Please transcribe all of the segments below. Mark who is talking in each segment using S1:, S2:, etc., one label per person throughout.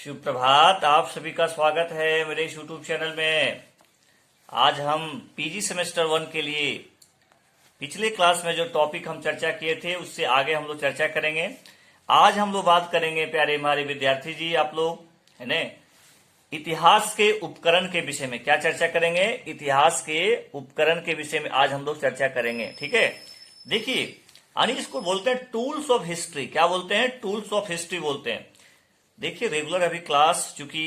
S1: शुभ प्रभात। आप सभी का स्वागत है मेरे यूट्यूब चैनल में। आज हम पीजी सेमेस्टर 1 के लिए पिछले क्लास में जो टॉपिक हम चर्चा किए थे उससे आगे हम लोग चर्चा करेंगे। आज हम लोग बात करेंगे प्यारे हमारे विद्यार्थी जी, आप लोग है ना, इतिहास के उपकरण के विषय में क्या चर्चा करेंगे। इतिहास के उपकरण के विषय में आज हम लोग चर्चा करेंगे। ठीक है, देखिए यानी इसको बोलते हैं टूल्स ऑफ हिस्ट्री। क्या बोलते हैं? टूल्स ऑफ हिस्ट्री बोलते हैं। देखिए रेगुलर अभी क्लास चूंकि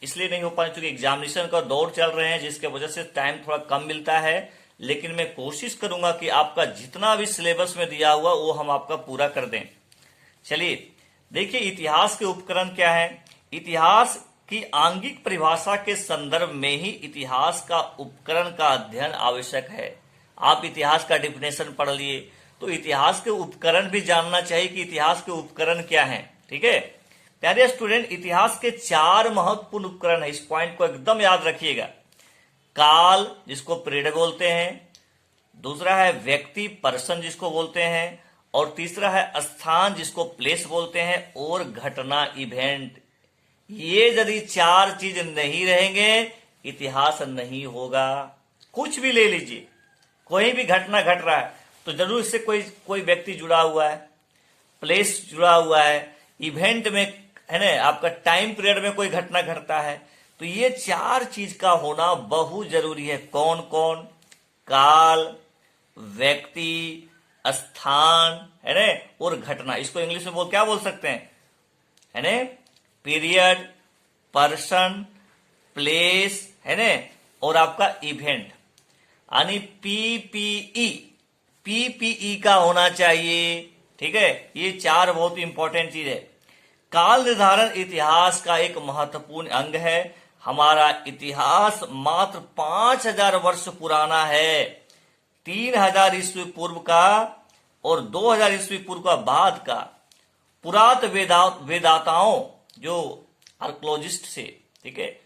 S1: इसलिए नहीं हो पाए चूंकि एग्जामिनेशन का दौर चल रहे हैं, जिसके वजह से टाइम थोड़ा कम मिलता है, लेकिन मैं कोशिश करूंगा कि आपका जितना भी सिलेबस में दिया हुआ वो हम आपका पूरा कर दें। चलिए देखिए इतिहास के उपकरण क्या है। इतिहास की आंगिक परिभाषा के संदर्भ में ही इतिहास का उपकरण का अध्ययन आवश्यक है। आप इतिहास का डिफिनेशन पढ़ लिए तो इतिहास के उपकरण भी जानना चाहिए कि इतिहास के उपकरण क्या है। ठीक है प्यारे स्टूडेंट, इतिहास के 4 महत्वपूर्ण उपकरण है। इस पॉइंट को एकदम याद रखिएगा। काल जिसको पीरियड बोलते हैं, दूसरा है व्यक्ति पर्सन जिसको बोलते हैं, और तीसरा है स्थान जिसको प्लेस बोलते हैं, और घटना इवेंट। ये यदि 4 चीज नहीं रहेंगे इतिहास नहीं होगा। कुछ भी ले लीजिए, कोई भी घटना घट रहा है तो जरूर इससे कोई व्यक्ति जुड़ा हुआ है, प्लेस जुड़ा हुआ है, इवेंट में है ना, आपका टाइम पीरियड में कोई घटना घटता है। तो ये 4 चीज का होना बहुत जरूरी है। कौन कौन? काल, व्यक्ति, स्थान है ना, और घटना। इसको इंग्लिश में क्या बोल सकते हैं है ना, पीरियड, पर्सन, प्लेस है ना, और आपका इवेंट। यानी पीपीई का होना चाहिए। ठीक है, ये 4 बहुत इंपॉर्टेंट चीज है। काल निर्धारण इतिहास का एक महत्वपूर्ण अंग है। हमारा इतिहास मात्र 5000 वर्ष पुराना है। 3000 ईस्वी पूर्व का और 2000 ईस्वी पूर्व का बाद का पुरात वेदाताओं जो आर्कोलॉजिस्ट से, ठीक है,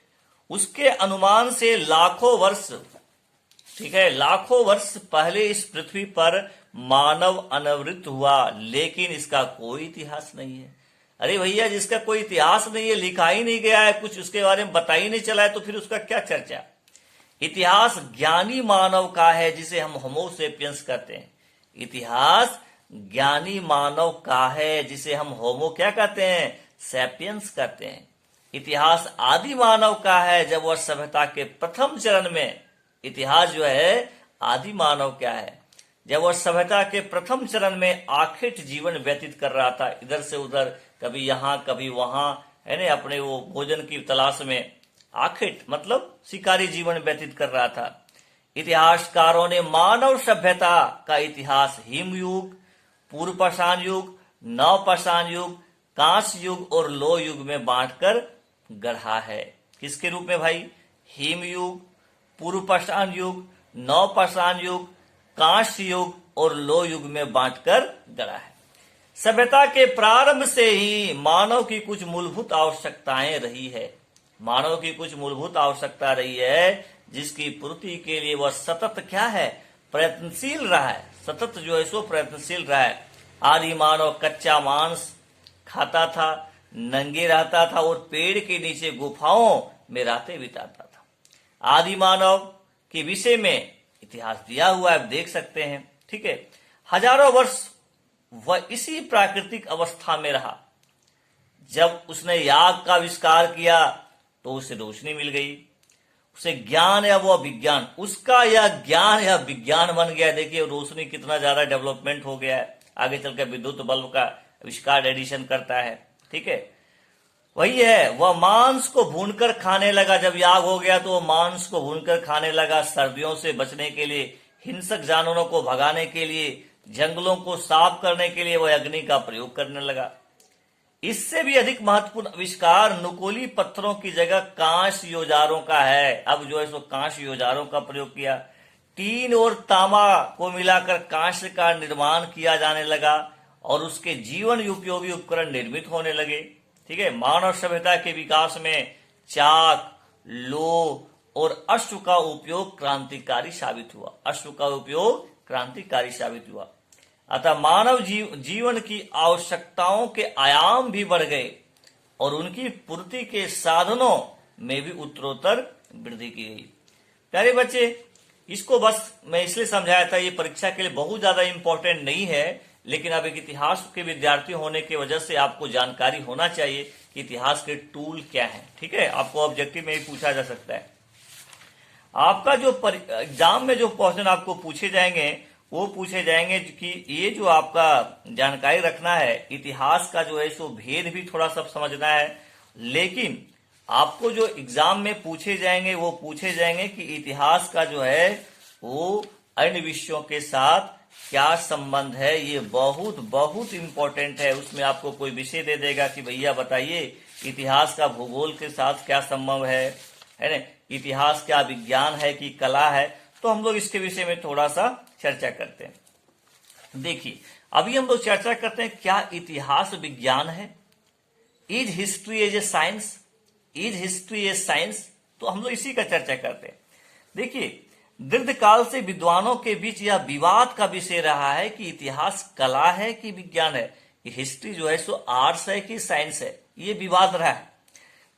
S1: उसके अनुमान से लाखों वर्ष, ठीक है, लाखों वर्ष पहले इस पृथ्वी पर मानव अनावृत हुआ, लेकिन इसका कोई इतिहास नहीं है। अरे भैया, जिसका कोई इतिहास नहीं है, लिखा ही नहीं गया है, कुछ उसके बारे में पता ही नहीं चला है, तो फिर उसका क्या चर्चा। इतिहास ज्ञानी मानव का है जिसे हम होमो सेपियंस कहते हैं। इतिहास ज्ञानी मानव का है जिसे हम होमो क्या कहते हैं? सेपियंस कहते हैं। इतिहास आदि मानव का है जब वह सभ्यता के प्रथम चरण में, इतिहास जो है आदि मानव क्या है, जब वह सभ्यता के प्रथम चरण में आखिट जीवन व्यतीत कर रहा था, इधर से उधर, कभी यहां कभी वहां है ना, अपने वो भोजन की तलाश में, आखिट मतलब शिकारी जीवन व्यतीत कर रहा था। इतिहासकारों ने मानव सभ्यता का इतिहास हिमयुग, पूर्व पाषाण युग, नव पाषाण युग, कांस्य युग और लोह युग में बांटकर गढ़ा है। किसके रूप में भाई? हिमयुग, पूर्व पाषाण युग, नव पाषाण युग, कांस्य युग और लोह युग में बांटकर गढ़ा है। सभ्यता के प्रारंभ से ही मानव की कुछ मूलभूत आवश्यकताएं रही है। मानव की कुछ मूलभूत आवश्यकता रही है जिसकी पूर्ति के लिए वह सतत क्या है? प्रयत्नशील रहा है। सतत जो है सो प्रयत्नशील रहा है। आदि मानव कच्चा मांस खाता था, नंगे रहता था और पेड़ के नीचे गुफाओं में रातें बिताता था। आदि मानव के विषय में इतिहास दिया हुआ है, आप देख सकते हैं। ठीक है, हजारों वर्ष वह इसी प्राकृतिक अवस्था में रहा। जब उसने याग का आविष्कार किया तो उसे रोशनी मिल गई, उसे ज्ञान या वो विज्ञान, उसका या ज्ञान या विज्ञान बन गया। देखिए रोशनी कितना ज्यादा डेवलपमेंट हो गया है, आगे चलकर विद्युत बल्ब का आविष्कार एडिशन करता है। ठीक है, वही है, वह मांस को भूनकर खाने लगा। जब याग हो गया तो वह मांस को भूनकर खाने लगा। सर्दियों से बचने के लिए, हिंसक जानवरों को भगाने के लिए, जंगलों को साफ करने के लिए वह अग्नि का प्रयोग करने लगा। इससे भी अधिक महत्वपूर्ण आविष्कार नुकीले पत्थरों की जगह कांस्य औजारों का है। अब जो है सो कांस्य औजारों का प्रयोग किया। टीन और तांबा को मिलाकर कांस्य का निर्माण किया जाने लगा और उसके जीवन उपयोगी उपकरण निर्मित होने लगे। ठीक है, मानव सभ्यता के विकास में चाक, लोह और अश्व का उपयोग क्रांतिकारी साबित हुआ। अश्व का उपयोग क्रांतिकारी साबित हुआ। अतः मानव जीवन की आवश्यकताओं के आयाम भी बढ़ गए। और उनकी पूर्ति के साधनों में भी उत्तरोत्तर वृद्धि की गई। प्यारे बच्चे, इसको बस मैं इसलिए समझाया था, ये परीक्षा के लिए बहुत ज्यादा इंपॉर्टेंट नहीं है, लेकिन अब एक इतिहास के विद्यार्थी होने की वजह से आपको जानकारी होना चाहिए कि इतिहास के टूल क्या है। ठीक है, आपको ऑब्जेक्टिव में भी पूछा जा सकता है। आपका जो एग्जाम में जो क्वेश्चन आपको पूछे जाएंगे वो पूछे जाएंगे कि ये जो आपका जानकारी रखना है, इतिहास का जो है सो भेद भी थोड़ा सा समझना है, लेकिन आपको जो एग्जाम में पूछे जाएंगे वो पूछे जाएंगे कि इतिहास का जो है वो अन्य विषयों के साथ क्या संबंध है। ये बहुत बहुत इंपॉर्टेंट है। उसमें आपको कोई विषय दे देगा कि भैया बताइए इतिहास का भूगोल के साथ क्या संबंध है ना, इतिहास क्या विज्ञान है कि कला है, तो हम लोग इसके विषय में थोड़ा सा चर्चा करते हैं। देखिए, अभी हम लोग चर्चा करते हैं क्या इतिहास विज्ञान है। Is history as a science, is history as science, तो हम लोग इसी का चर्चा करते हैं। देखिए, दीर्घ काल से विद्वानों के बीच यह विवाद का विषय रहा है कि इतिहास कला है कि विज्ञान है, हिस्ट्री जो है सो आर्ट्स है कि साइंस है, ये विवाद रहा है।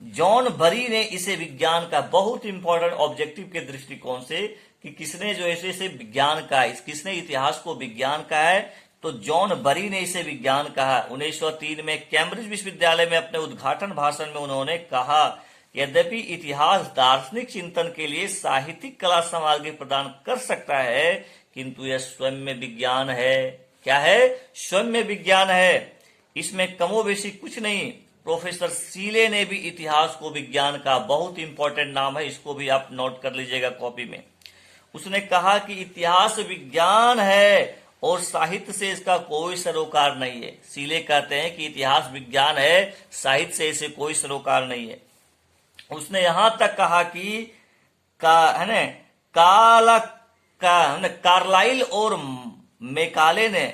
S1: जॉन बरी ने इसे विज्ञान का बहुत इंपॉर्टेंट ऑब्जेक्टिव के दृष्टिकोण से कि किसने जो है इसे विज्ञान का, किसने इतिहास को विज्ञान कहा है, तो जॉन बरी ने इसे विज्ञान कहा। 1903 में कैम्ब्रिज विश्वविद्यालय में अपने उद्घाटन भाषण में उन्होंने कहा, यद्यपि इतिहास दार्शनिक चिंतन के लिए साहित्यिक कला सामग्री प्रदान कर सकता है, किंतु यह स्वयं में विज्ञान है। क्या है? स्वयं में विज्ञान है, इसमें कमोबेशी कुछ नहीं। प्रोफेसर सीले ने भी इतिहास को विज्ञान का, बहुत इंपॉर्टेंट नाम है, इसको भी आप नोट कर लीजिएगा कॉपी में। उसने कहा कि इतिहास विज्ञान है और साहित्य से इसका कोई सरोकार नहीं है। सीले कहते हैं कि इतिहास विज्ञान है, साहित्य से इसे कोई सरोकार नहीं है। उसने यहां तक कहा कि कार्लाइल और मैकाले ने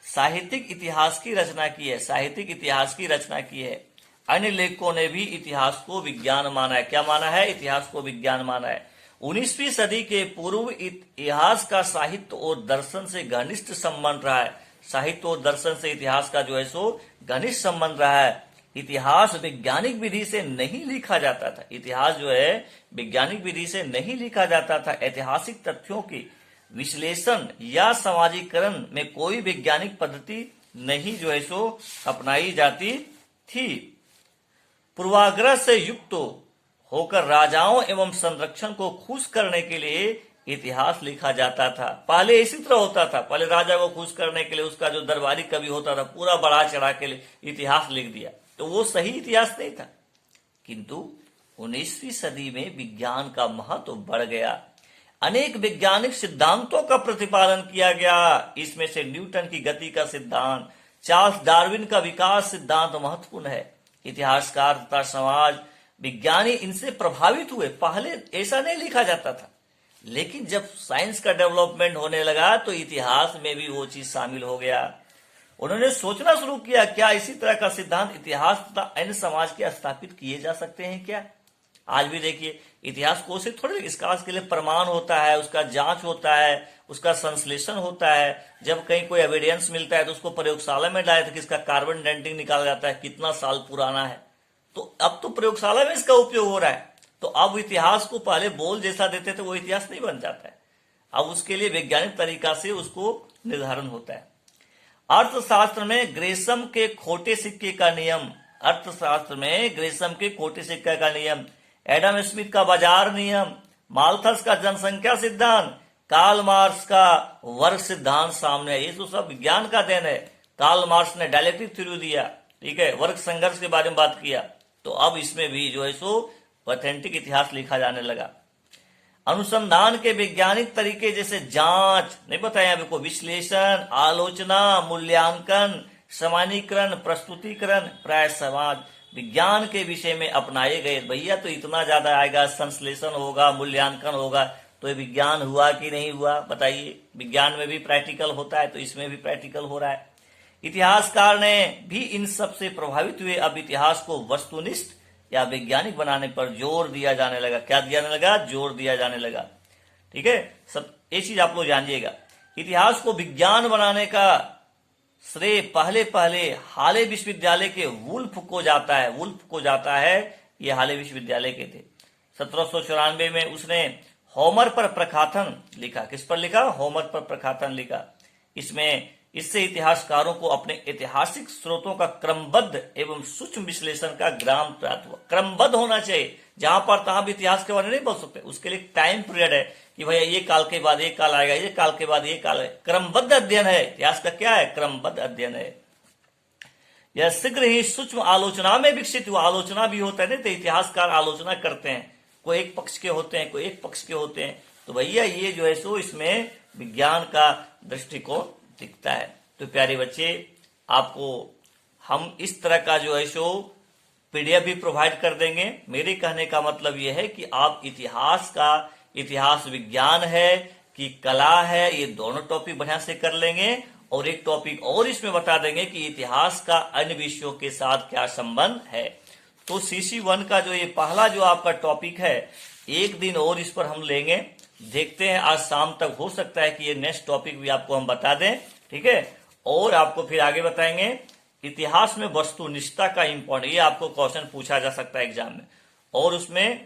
S1: साहित्यिक इतिहास की रचना की है, साहित्यिक इतिहास की रचना की है। अन्य लेखकों ने भी इतिहास को विज्ञान माना है। क्या माना है? इतिहास को विज्ञान माना है। 19वीं सदी के पूर्व इतिहास का साहित्य और दर्शन से घनिष्ठ संबंध रहा है। साहित्य और दर्शन से इतिहास का जो है सो घनिष्ठ संबंध रहा है। इतिहास वैज्ञानिक विधि से नहीं लिखा जाता था। इतिहास जो है वैज्ञानिक विधि से नहीं लिखा जाता था। ऐतिहासिक तथ्यों की विश्लेषण या समाजीकरण में कोई वैज्ञानिक पद्धति नहीं जो है सो अपनाई जाती थी। पूर्वाग्रह से युक्त होकर राजाओं एवं संरक्षण को खुश करने के लिए इतिहास लिखा जाता था। पहले इसी तरह होता था, पहले राजा को खुश करने के लिए उसका जो दरबारी कवि होता था पूरा बढ़ा चढ़ा के इतिहास लिख दिया, तो वो सही इतिहास नहीं था। किंतु 19वीं सदी में विज्ञान का महत्व बढ़ गया। अनेक वैज्ञानिक सिद्धांतों का प्रतिपादन किया गया। इसमें से न्यूटन की गति का सिद्धांत, चार्ल्स डार्विन का विकास सिद्धांत महत्वपूर्ण है। इतिहासकार तथा समाज विज्ञानी इनसे प्रभावित हुए। पहले ऐसा नहीं लिखा जाता था, लेकिन जब साइंस का डेवलपमेंट होने लगा तो इतिहास में भी वो चीज शामिल हो गया। उन्होंने सोचना शुरू किया, क्या इसी तरह का सिद्धांत इतिहास तथा अन्य समाज के स्थापित किए जा सकते हैं क्या? आज भी देखिए, इतिहास को सिर्फ थोड़े इसका के लिए प्रमाण होता है, उसका जांच होता है, उसका संश्लेषण होता है। जब कहीं कोई एविडेंस मिलता है तो उसको प्रयोगशाला में डाले तो इसका कार्बन डेटिंग निकाला जाता है, कितना साल पुराना है। तो अब तो प्रयोगशाला में इसका उपयोग हो रहा है। तो अब इतिहास को पहले बोल जैसा देते थे वो इतिहास नहीं बन जाता है। अब उसके लिए वैज्ञानिक तरीका से उसको निर्धारण होता है। अर्थशास्त्र में ग्रेसम के खोटे सिक्के का नियम, अर्थशास्त्र में ग्रेसम के खोटे सिक्के का नियम, एडम स्मिथ का बाजार नियम, माल्थस का जनसंख्या सिद्धांत, कार्ल मार्क्स का वर्ग सिद्धांत सामने है। ये तो सब विज्ञान का देन है। कार्ल मार्क्स ने डायलेक्टिक थ्योरी दिया, ठीक है, वर्ग संघर्ष के बारे में बात किया। तो अब इसमें भी जो है सो ऑथेंटिक इतिहास लिखा जाने लगा। अनुसंधान के वैज्ञानिक तरीके जैसे जांच, नहीं बताया आपको, विश्लेषण, आलोचना, मूल्यांकन, सामान्यीकरण, प्रस्तुतिकरण प्राय समाज विज्ञान के विषय में अपनाए गए। भैया तो इतना ज्यादा आएगा, संश्लेषण होगा, मूल्यांकन होगा, तो ये विज्ञान हुआ कि नहीं हुआ बताइए? विज्ञान में भी प्रैक्टिकल होता है, तो इसमें भी प्रैक्टिकल हो रहा है। इतिहासकार ने भी इन सब से प्रभावित हुए। अब इतिहास को वस्तुनिष्ठ या वैज्ञानिक बनाने पर जोर दिया जाने लगा। क्या दिया जाने लगा? जोर दिया जाने लगा। ठीक है, सब ये चीज आप लोग जानिएगा। इतिहास को विज्ञान बनाने का श्रेय पहले पहले हाले विश्वविद्यालय के वुल्फ को जाता है। ये हाले विश्वविद्यालय के थे। 1794 में उसने होमर पर प्रकाथन लिखा। किस पर लिखा? होमर पर प्रकाथन लिखा। इससे इतिहासकारों को अपने ऐतिहासिक स्रोतों का क्रमबद्ध एवं सूक्ष्म विश्लेषण का ज्ञान प्राप्त हुआ। क्रमबद्ध होना चाहिए, जहां पर तहां भी इतिहास के बारे में नहीं बोल सकते। उसके लिए टाइम पीरियड है कि भैया ये काल के बाद ये काल आएगा, ये काल के बाद ये काल है। क्रमबद्ध अध्ययन है। इतिहास का क्या है? क्रमबद्ध अध्ययन है। यह शीघ्र ही सूक्ष्म आलोचना में विकसित हुआ। आलोचना भी होता है ना, तो इतिहासकार आलोचना करते हैं, कोई एक पक्ष के होते हैं, कोई एक पक्ष के होते हैं। तो भैया ये जो है सो इसमें विज्ञान का दृष्टिकोण दिखता है। तो प्यारे बच्चे, आपको हम इस तरह का जो है सो पीडीएफ भी प्रोवाइड कर देंगे। मेरे कहने का मतलब यह है कि आप इतिहास विज्ञान है कि कला है, ये दोनों टॉपिक बढ़िया से कर लेंगे। और एक टॉपिक और इसमें बता देंगे कि इतिहास का अन्य विषयों के साथ क्या संबंध है। तो CC1 का जो ये पहला जो आपका टॉपिक है, एक दिन और इस पर हम लेंगे। देखते हैं आज शाम तक, हो सकता है कि ये नेक्स्ट टॉपिक भी आपको हम बता दें, ठीक है। और आपको फिर आगे बताएंगे इतिहास में वस्तुनिष्ठता का इंपॉर्टेंट। ये आपको क्वेश्चन पूछा जा सकता है एग्जाम में। और उसमें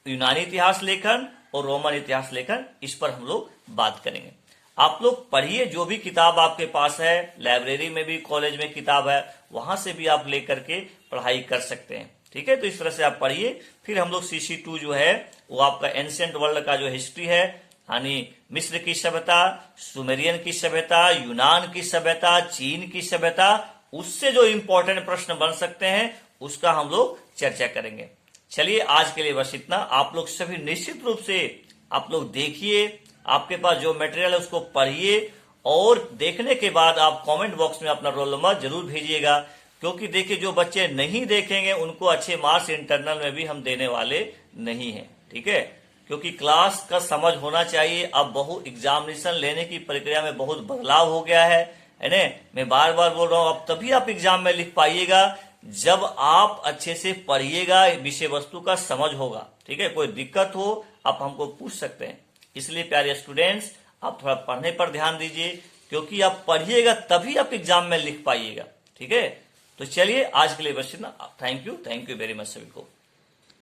S1: यूनानी इतिहास लेखन और रोमन इतिहास लेखन, इस पर हम लोग बात करेंगे। आप लोग पढ़िए, जो भी किताब आपके पास है, लाइब्रेरी में भी, कॉलेज में किताब है, वहां से भी आप लेकर के पढ़ाई कर सकते हैं, ठीक है। तो इस तरह से आप पढ़िए। फिर हम लोग CC2 जो है वो आपका एंशिएंट वर्ल्ड का जो हिस्ट्री है, यानी मिस्र की सभ्यता, सुमेरियन की सभ्यता, यूनान की सभ्यता, चीन की सभ्यता, उससे जो इंपॉर्टेंट प्रश्न बन सकते हैं उसका हम लोग चर्चा करेंगे। चलिए आज के लिए बस इतना। आप लोग सभी निश्चित रूप से आप लोग देखिए, आपके पास जो मटेरियल है उसको पढ़िए, और देखने के बाद आप कमेंट बॉक्स में अपना रोल नंबर जरूर भेजिएगा। क्योंकि देखिए, जो बच्चे नहीं देखेंगे उनको अच्छे मार्क्स इंटरनल में भी हम देने वाले नहीं हैं, ठीक है। क्योंकि क्लास का समझ होना चाहिए। अब बहुत एग्जामिनेशन लेने की प्रक्रिया में बहुत बदलाव हो गया है ना। मैं बार बार बोल रहा हूं, अब तभी आप एग्जाम में लिख पाइएगा जब आप अच्छे से पढ़िएगा, विषय वस्तु का समझ होगा, ठीक है। कोई दिक्कत हो आप हमको पूछ सकते हैं। इसलिए प्यारे स्टूडेंट्स, आप थोड़ा पढ़ने पर ध्यान दीजिए, क्योंकि आप पढ़िएगा तभी आप एग्जाम में लिख पाइएगा, ठीक है। तो चलिए आज के लिए बस इतना। थैंक यू वेरी मच सभी को।